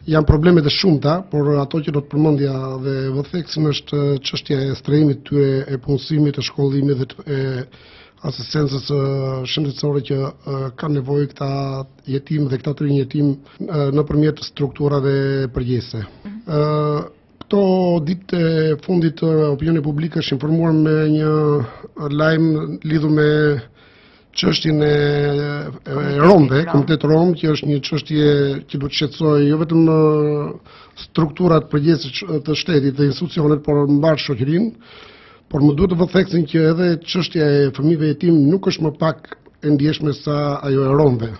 janë problemet e shumta, por ato që do të përmendja dhe vëtheksin është çështja e strehimit tyre, e punësimit, e shkollimit dhe e asistencës shëndetësore që kanë nevojë këta jetim dhe këta të rinj jetim nëpërmjet strukturave përgjithëse. Këto ditë e fundit opinioni publik është informuar me një lajm lidhur me çështjen e romëve, Komiteti Rom, që është një çështje që duhet të shqetësojë jo vetëm strukturat përgjithëse të shtetit dhe institucionet, por mbar shoqërinë. Por më duhet të vëtheksin që edhe çështja e fëmijëve jetim nuk është më pak e ndjeshme sa ajo e romëve.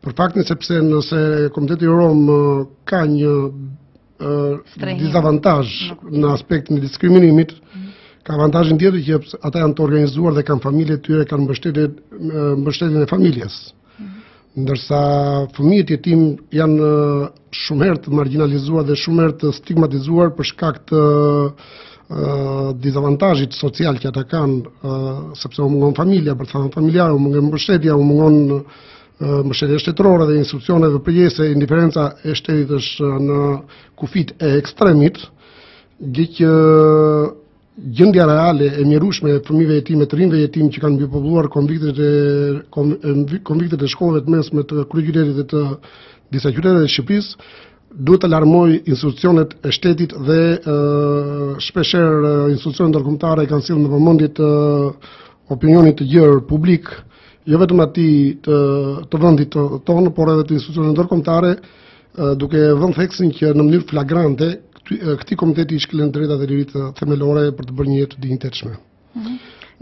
Për faktin sepse nëse Komiteti Rom ka një dizavantazh në aspektin e diskriminimit, ka avantazhin tjetër që ata janë të organizuar dhe kanë familje të tyre, kanë mbështetjen e familjes. Ndërsa fëmijët jetim janë shumë herë të marginalizuar dhe shumë herë të stigmatizuar për shkak të dizavantazhit social që ata kanë, sepse u mungon familja, për të thënë familjarë, u mungon mbështetja, u mungon mbështetja shtetërore dhe institucioneve përgjithëse, indiferenca e shtetit është në kufit e ekstremit, gjë gjendja reale e mjerueshme e fëmijëve jetim, të rinjve jetim që kanë mbipopulluar konviktet e shkollave të mesme të kryeqytetit dhe të disa qyteteve të Shqipërisë, duhet të alarmoj institucionet e shtetit dhe shpeshherë institucionet ndërkombëtare kanë sjellë në vëmendje të opinionit të gjerë publik, jo vetëm atij të vendit tonë, por edhe të institucioneve ndërkombëtare, duke vënë theksin që në mënyrë flagrante këtij komiteti i shkelen drejtat e lirisë themelore për të bërë një jetë të dinjiteshme.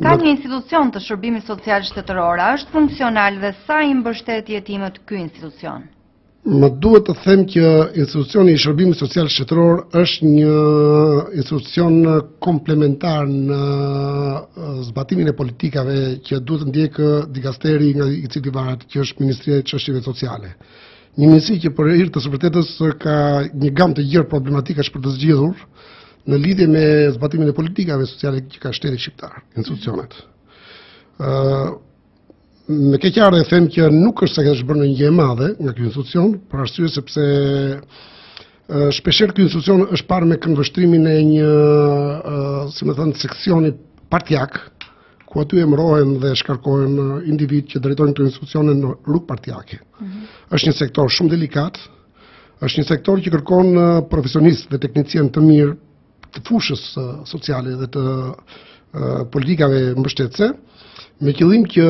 Ka një institucion të shërbimit social shtetëror, është funksional dhe sa i mbështet jetimët ky institucion? Më duhet të them që institucioni i shërbimit social shtetëror është një institucion komplementar në zbatimin e politikave që duhet të ndjekë dikasteri nga i cili varet, që është Ministria e Çështjeve Sociale. Një ministri që për hir të së vërtetës ka një gamë të gjerë problematikash për të zgjidhur në lidhje me zbatimin e politikave sociale që ka shteti shqiptar, institucionet. Me keqardhje them që nuk është se ka bërë një gjë e madhe nga ky institucion, për arsye sepse shpeshherë ky institucion është parë me këndvështrimin e një, si më thënë, seksioni partjak, ku aty emërohen dhe shkarkohen individ që drejtojnë këto institucione në rrugë partjake. Është një sektor shumë delikat, është një sektor që kërkon profesionistë dhe teknicien të mirë të fushës sociale dhe të politikave mbështetëse, me qëllim që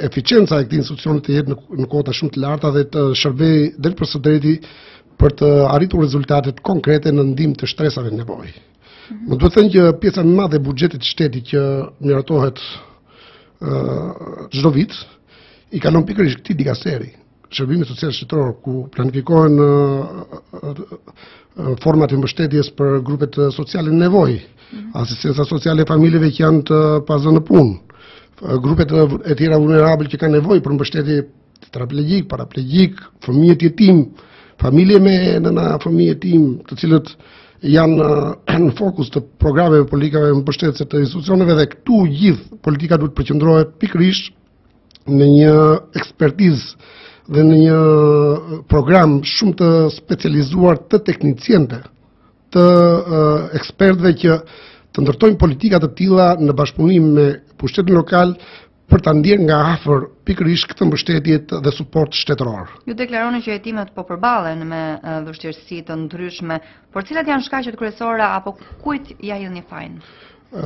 eficienca e këtij institucioni të jetë në kota shumë të larta dhe të shërbejë del për së drejti për të arritur rezultatet konkrete në ndihmë të shtresave në nevojë. Më duhet thënë që pjesa më e madhe e buxhetit të shtetit që miratohet çdo vit i kalon pikërisht këtij dikasteri, shërbimit social shtetëror, ku planifikohen format e mbështetjes për grupet sociale në nevojë, asistenca sociale familjeve që janë të pazënë në punë, grupet e tjera vulnerabël që kanë nevojë për mbështetje tetraplegjik, paraplegjik, fëmijët jetim, familje me nëna fëmijë jetim, të cilët janë në fokus të programeve politikave mbështetëse të institucioneve, dhe këtu gjithë politika duhet përqendrohet pikërisht në një ekspertizë dhe në një program shumë të specializuar të teknicienëve, të ekspertëve që të ndërtojnë politika të tilla në bashkëpunim me pushtetin lokal për ta ndjerë nga afër pikërisht këtë mbështetje dhe suport shtetëror. Ju deklaroni që jetimet po përballen me vështirësi të ndryshme, por cilat janë shkaqet kryesore apo kujt ja hidhni fajin?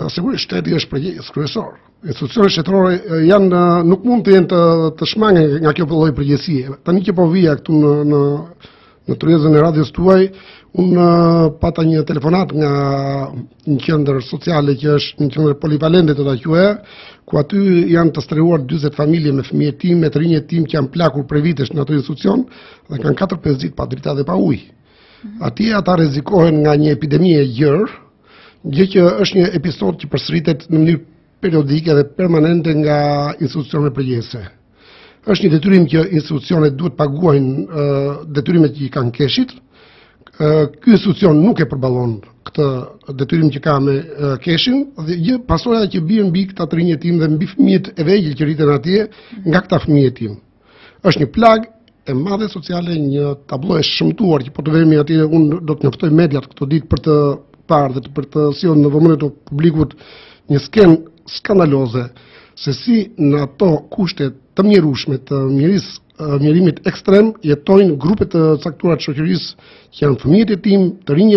Sigurisht shteti është përgjegjës kryesor. Institucionet shtetërore janë nuk mund të jenë të shmangen nga kjo lloj përgjegjësie. Tani që po vija këtu në tryezën e radios tuaj, unë pata një telefonat nga një qendër sociale që është një qendër polivalente të ta quaja, ku aty janë të strehuar 40 familje me fëmijë jetim, me të rinj jetim që janë plakur prej vitesh në ato institucion dhe kanë 4-5 ditë pa drita dhe pa ujë. Atje ata rrezikohen nga një epidemi e gjerë, gjë që është një episod që përsëritet në mënyrë periodike dhe permanente nga institucionet përgjegjëse. Është një detyrim që institucionet duhet paguajnë detyrimet që i kanë keshit. Ky institucion nuk e përballon këtë detyrim që ka me keshin, dhe pasoja që bie mbi këta rinj jetim dhe mbi fëmijët e vegjël që rriten atje nga këta fëmijë jetim. Është një plag e madhe sociale, një tablo e shëmtuar që po të vemi atje, unë do të njoftoj mediat këto ditë për të parë dhe për të sjellë në vëmendje të publikut një skenë skandaloze se si në ato kushte të mjerueshme të mjerimit ekstrem jetojnë grupe të caktuara të shoqërisë që janë fëmijët e tim, të rinj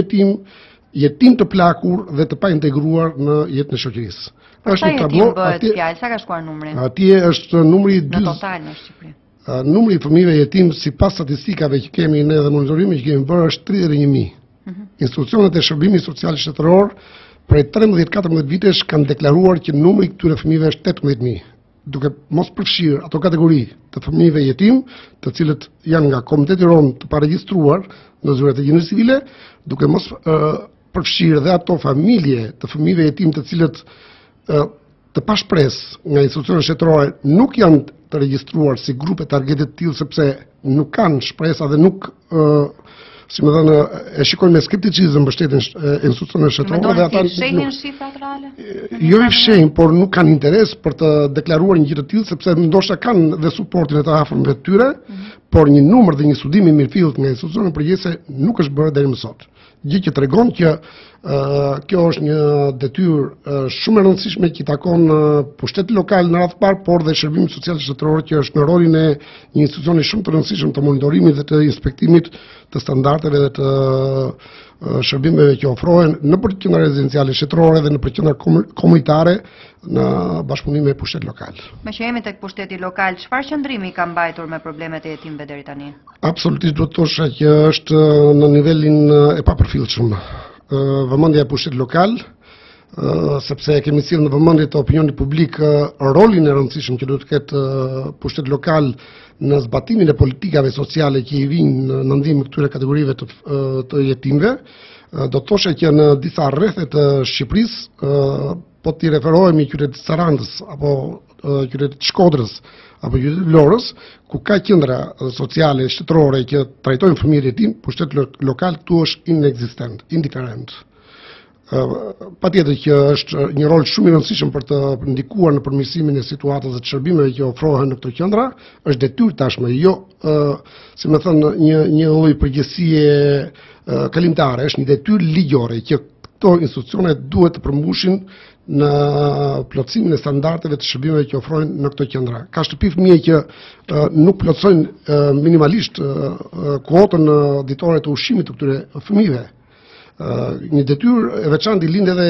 jetim të plakur dhe të pa integruar në jetën e shoqërisë. Është një tablo atje, sa ka shkuar numri? Atje është numri në total në Shqipëri. Numri i fëmijëve jetim sipas statistikave që kemi ne dhe monitorimit që kemi bërë është 31.000. Institucionet e shërbimit social shtetëror prej 13-14 vitesh kanë deklaruar që numri i këtyre fëmijëve është 18.000, duke mos përfshirë ato kategori të fëmijëve jetim, të cilët janë nga Komiteti Rom të paregjistruar në zyrat e gjinës civile, duke mos përfshirë dhe ato familje të fëmijëve jetim të cilët të pashpresë nga institucionet shtetërore nuk janë të regjistruar si grupe targetet tillë sepse nuk kanë shpresa dhe nuk si më thënë, e shikojnë me skepticizëm mbështetjen e institucioneve shtetërore dhe ata shehin shifrat reale? Jo i fshehin, por nuk kanë interes për të deklaruar një gjë të tillë sepse ndoshta kanë dhe suportin e të afërmve të tyre, por një numër dhe një studim i mirëfillt nga institucionet përgjithëse nuk është bërë deri më sot. Gjë që tregon që kjo është një detyrë shumë e rëndësishme që i takon pushtetit lokal në radhë të parë, por dhe shërbimit social shtetëror që është në rolin e një institucioni shumë të rëndësishëm të monitorimit dhe të inspektimit të standardeve dhe të shërbimeve që ofrohen në qendra rezidenciale shtetërore dhe në qendra komunitare në bashkëpunim me pushtet lokal. Me që jemi tek pushteti lokal, çfarë qëndrimi ka mbajtur me problemet e jetimëve deri tani? Absolutisht duhet të thosha që është në nivelin e papërfillshëm. Vëmendja e pushtetit lokal, sepse kemi sjellë në vëmendje të opinionit publik rolin e rëndësishëm që duhet të ketë pushteti lokal në zbatimin e politikave sociale që i vijnë në ndihmë këtyre kategorive të jetimëve. Do të thoshe që në disa rrethe të Shqipërisë, po t'i referohemi qytetit Sarandës apo qytetit Shkodrës apo qytetit Vlorës, ku ka qendra sociale shtetërore që trajtojnë fëmijët jetim, pushteti lokal këtu është inekzistent, indiferent. Patjetër që është një rol shumë i rëndësishëm për të ndikuar në përmirësimin e situatës dhe të shërbimeve që ofrohen në këto qendra, është detyrë tashmë, jo si më thënë një lloj përgjegjësie kalimtare, është një detyrë ligjore që këto institucione duhet të përmbushin në plotësimin e standardeve të shërbimeve që ofrohen në këto qendra. Ka shtëpi fëmijë që nuk plotësojnë minimalisht kuotën ditore të ushqimit të këtyre fëmijëve. Një detyrë e veçantë i lind edhe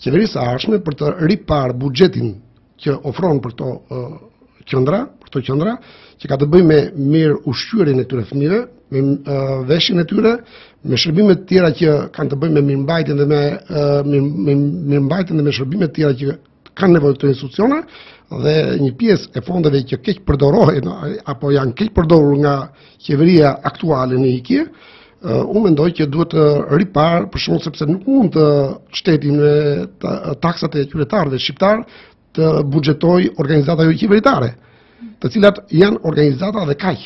qeverisë së ardhshme për të ripar buxhetin që ofron për këto qendra, që ka të bëjë me mirë ushqyerjen e tyre fëmijëve, me veshjen e tyre, me shërbime të tjera që kanë të bëjnë me mirëmbajtjen dhe me shërbime të tjera që kanë nevojë këto institucione, dhe një pjesë e fondeve që keq përdorohen apo janë keq përdorur nga qeveria aktuale në IKI, unë mendoj që duhet të ripar, për shkak sepse nuk mund të shteti me taksat e qytetarëve shqiptar të buxhetoj organizata jo qeveritare, të cilat janë organizata dhe kaq.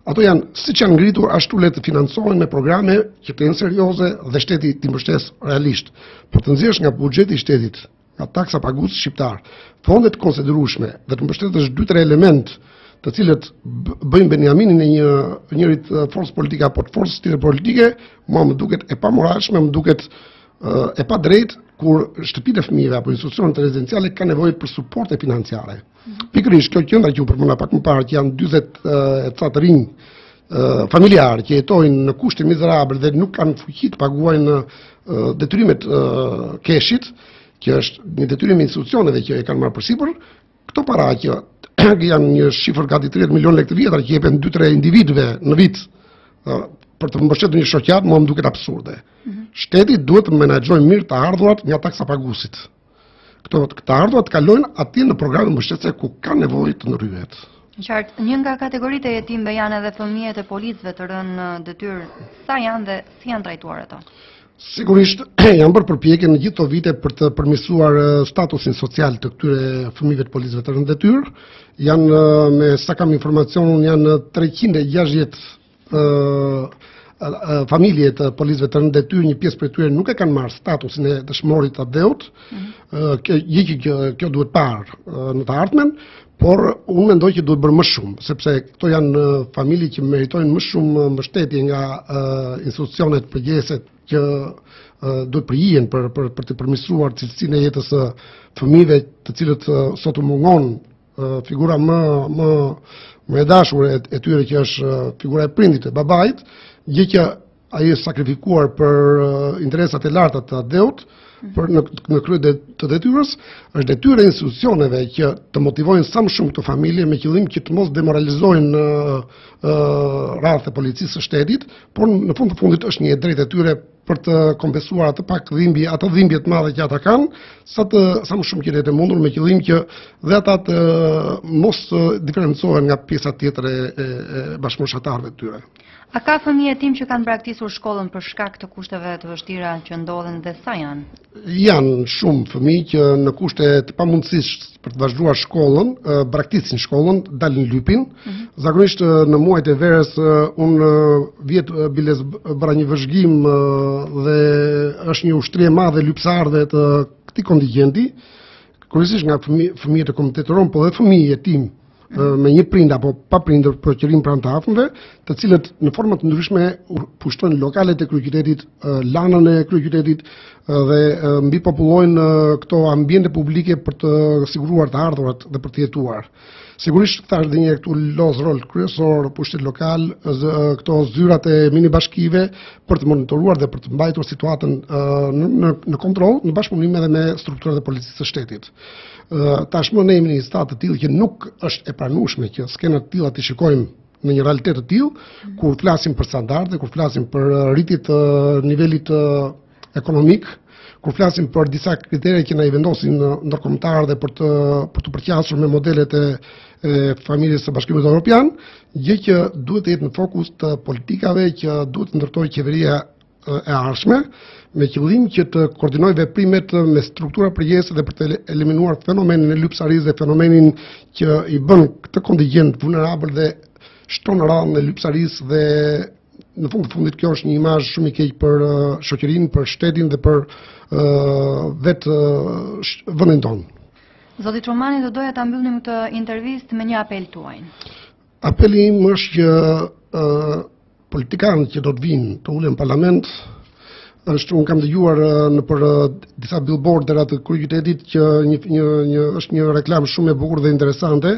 Ato janë siç janë ngritur ashtu le të financohen me programe që të jenë serioze dhe shteti t'i mbështes realisht. Por të nxjerrësh nga buxheti i shtetit, nga taksa pagues shqiptar, fondet konsiderueshme dhe të mbështetësh 2-3 element të cilët bëjnë benjaminin e njërit forcë politike apo të forcës tjetër politike, mua më duket e pamoralshme, më duket e padrejtë kur shtëpitë e fëmijëve apo institucionet rezidenciale kanë nevojë për suporte financiare. Pikërisht kjo qendra që u përmenda pak më parë, që janë 40 ca të rinj familjarë që jetojnë në kushte mizerabël dhe nuk kanë fuqi të paguajnë detyrimet keshit, që është një detyrim i institucioneve që e kanë marrë përsipër, këto para që janë një shifër gati 30 milion lekë të vjetra që jepen 2-3 individëve në vit për të mbështetur një shoqat, mua më duket absurde. Shteti duhet të menaxhojë mirë të ardhurat nga taksa paguesit. Këto ardhurat kalojnë atje në programe mbështetëse ku ka nevojë të ndryhet. Qartë, një nga kategoritë e jetimëve janë edhe fëmijët e policëve të rënë në detyrë. Sa janë dhe si janë trajtuar ato? Sigurisht janë bërë përpjekje në gjithë këto vite për të përmirësuar statusin social të këtyre fëmijëve të policëve të rënë detyrë. Janë, me sa kam informacion, janë 360 familje të policëve të rënë detyrë, një pjesë prej tyre nuk e kanë marrë statusin e dëshmorit të dheut. Kjo duhet parë në të ardhmen, por unë mendoj që duhet bërë më shumë, sepse këto janë familje që meritojnë më shumë mbështetje nga institucionet përgjegjëse që duhet përgjihen për të përmirësuar cilësinë e jetës së fëmijëve, të cilët sot u mungon figura më e dashur e tyre, që është figura e prindit, e babait, gjë që ai është sakrifikuar për interesat e larta të dheut, në krye të detyrës. Është detyrë e institucioneve që të motivojnë sa më shumë këto familje me qëllim që të mos demoralizojnë radhët e policisë së shtetit, por në fund të fundit është një drejtë e tyre për të kompensuar atë dhimbje të madhe që ata kanë, sa më shumë që të mundur, me qëllim që dhe ata të mos diferencohen nga pjesa tjetër e bashkëmoshatarëve të tyre. A ka fëmijë tim që kanë braktisur shkollën për shkak të kushteve të vështira që ndodhen dhe sa janë? Janë shumë fëmijë që në kushte të pamundësisht për të vazhduar shkollën, braktisin shkollën, dalin lypin. Zakonisht në muajt e verës unë vjet biles bëra një vëzhgim dhe është një ushtri e madhe lypsarëve të këtij kontingjenti, kryesisht nga fëmijët e komunitetit rom, por dhe fëmijë jetim me një prind apo pa prindër për qëllim pranë të afërmve, të cilët në forma të ndryshme pushtojnë lokalet e kryeqytetit, lanën e kryeqytetit dhe mbi popullojnë këto ambiente publike për të siguruar të ardhurat dhe për të jetuar. Sigurisht thash dhe një këtu los rol kryesor pushtet lokal, këto zyrat e mini bashkive për të monitoruar dhe për të mbajtur situatën në kontroll, në bashkëpunim edhe me strukturat e policisë së shtetit. Tashmë ne jemi në një stad të tillë që nuk është e pranueshme që skenat të tilla të shikojmë në një realitet të tillë, kur flasim për standarde, kur flasim për rritje të nivelit ekonomik, kur flasim për disa kritere që na i vendosin ndërkombëtarë dhe për të përqasur me modelet e familjes së Bashkimit Evropian, gjë që duhet të jetë në fokus të politikave që duhet të ndërtojë qeveria e ardhshme, me qëllim që të koordinojë veprimet me struktura përgjegjëse dhe për të eliminuar fenomenin e lypsarisë dhe fenomenin që i bën këtë kontingjent vulnerabël dhe shton radhën e lypsarisë, dhe në fund të fundit kjo është një imazh shumë i keq për shoqërinë, për shtetin dhe për vetë vendin tonë. Zoti Tromani, do doja ta mbyllim këtë intervistë me një apel tuaj. Apeli im është që politikanët që do të vinë të ulen në parlament, unë kam dëgjuar për disa billboardera të kryeqytetit që është një reklam shumë e bukur dhe interesante,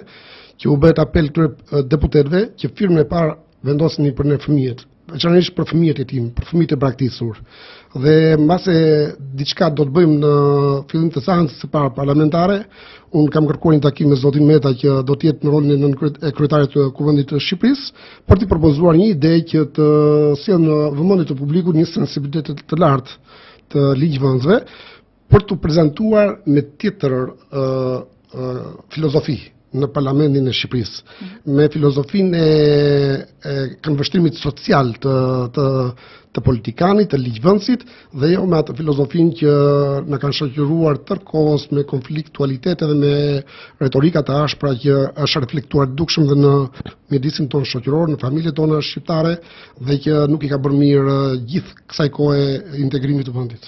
që u bëhet apel këtyre deputetëve që firmën e parë vendosin për ne fëmijët, veçanërisht për fëmijët e tim, për fëmijët e braktisur. Dhe mbase diçka do të bëjmë në fillim të seancës së parë parlamentare, unë kam kërkuar një takim me zotin Meta që do të jetë në rolin e kryetarit të Kuvendit të Shqipërisë, për të propozuar një ide që të sjellë në vëmendje të publikut një sensibilitet të lartë të ligjvënësve për të prezantuar me tjetër filozofi në parlamentin e Shqipërisë, me filozofinë e këndvështrimit social të politikanit, të ligjvënësit, dhe jo me atë filozofinë që na kanë shoqëruar tërkohës me konfliktualitet dhe me retorika të ashpra që është reflektuar dukshëm dhe në mjedisin tonë shoqëror, në familjet tona shqiptare, dhe që nuk i ka bërë mirë gjithë kësaj kohe integrimit të vendit.